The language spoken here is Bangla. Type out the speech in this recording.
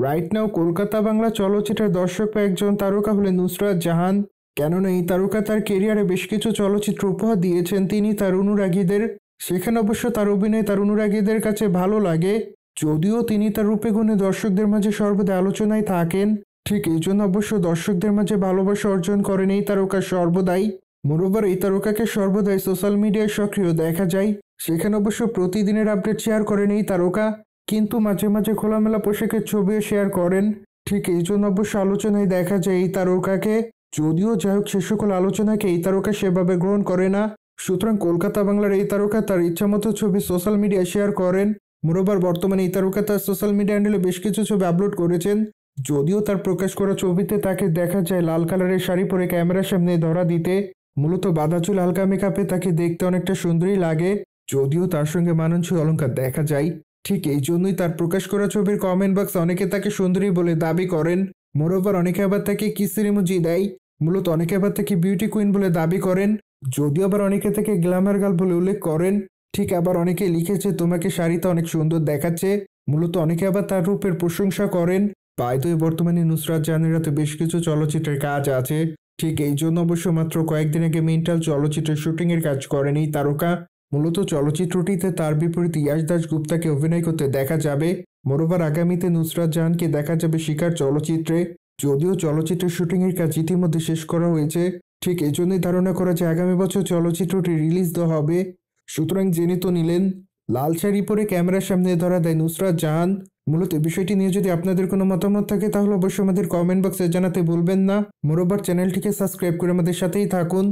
রাইট নাও কলকাতা বাংলা চলচ্চিত্রের দর্শক বা একজন তারকা হলেন নুসরাত জাহান। কেননা এই তারকা তার কেরিয়ারে বেশ কিছু চলচ্চিত্র উপহার দিয়েছেন তিনি তার অনুরাগীদের। সেখানে অবশ্য তার অভিনয় তার অনুরাগীদের কাছে ভালো লাগে, যদিও তিনি তার রূপে গুণে দর্শকদের মাঝে সর্বদা আলোচনায় থাকেন। ঠিক এই জন্য অবশ্য দর্শকদের মাঝে ভালোবাসা অর্জন করেন এই তারকা সর্বদাই। মোরওভার এই তারকাকে সর্বদাই সোশ্যাল মিডিয়ায় সক্রিয় দেখা যায়। সেখানে অবশ্য প্রতিদিনের আপডেট শেয়ার করেন এই তারকা, কিন্তু মাঝে মাঝে খোলামেলা পোশাকের ছবিও শেয়ার করেন। ঠিক এই জন্য অবশ্য আলোচনায় দেখা যায় এই তারকাকে, যদিও যাই হোক সে সকল আলোচনাকে এই তারকা সেভাবে গ্রহণ করে না। সুতরাং কলকাতা বাংলার এই তারকা তার ইচ্ছামতো ছবি সোশ্যাল মিডিয়ায় শেয়ার করেন। মোরওভার বর্তমানে এই তারকা তার সোশ্যাল মিডিয়া হ্যান্ডেলে বেশ কিছু ছবি আপলোড করেছেন, যদিও তার প্রকাশ করা ছবিতে তাকে দেখা যায় লাল কালারের শাড়ি পরে ক্যামেরার সামনে ধরা দিতে। মূলত বাঁধা চুল হালকা মেকআপে তাকে দেখতে অনেকটা সুন্দরী লাগে, যদিও তার সঙ্গে মানানসই অলংকার দেখা যায়। ঠিক এই জন্যই তার প্রকাশ করা ছবির কমেন্ট বক্সে অনেকে তাকে সুন্দরী বলে দাবি করেন। মোরওভার অনেকে আবার তাকে কিসের ইমোজি দেয়। মূলত অনেকে আবার তাকে বিউটি কুইন বলে দাবি করেন, যদিও আবার অনেকে তাকে গ্ল্যামার গার্ল বলে উল্লেখ করেন। ঠিক আবার অনেকে লিখেছে তোমাকে শাড়িতে অনেক সুন্দর দেখাচ্ছে। মূলত অনেকে আবার তার রূপের প্রশংসা করেন। বাই বর্তমানে নুসরাত জাহানের হাতে বেশ কিছু চলচ্চিত্রের কাজ আছে। ঠিক এই জন্য অবশ্য মাত্র কয়েকদিন আগে মেন্টাল চলচ্চিত্রের শুটিংয়ের কাজ করেন এই তারকা। মূলত চলচ্চিত্রটিতে তার বিপরীতে ইয়াশ দাশগুপ্তাকে অভিনয় করতে দেখা যাবে। মোরওভার আগামীতে নুসরাত জাহানকে দেখা যাবে শিকার চলচ্চিত্রে, যদিও চলচ্চিত্রের শুটিংয়ের কাজ ইতিমধ্যে শেষ করা হয়েছে। ঠিক এই জন্যই ধারণা করা যায় আগামী বছর চলচ্চিত্রটি রিলিজ দেওয়া হবে। সুতরাং জেনে তো নিলেন, লাল শাড়ি পরে ক্যামেরার সামনে ধরা দেয় নুসরাত জাহান। মূলত বিষয়টি নিয়ে যদি আপনাদের কোনো মতামত থাকে তাহলে অবশ্যই আমাদের কমেন্ট বক্সে জানাতে ভুলবেন না। মোরওভার চ্যানেলটিকে সাবস্ক্রাইব করে আমাদের সাথেই থাকুন।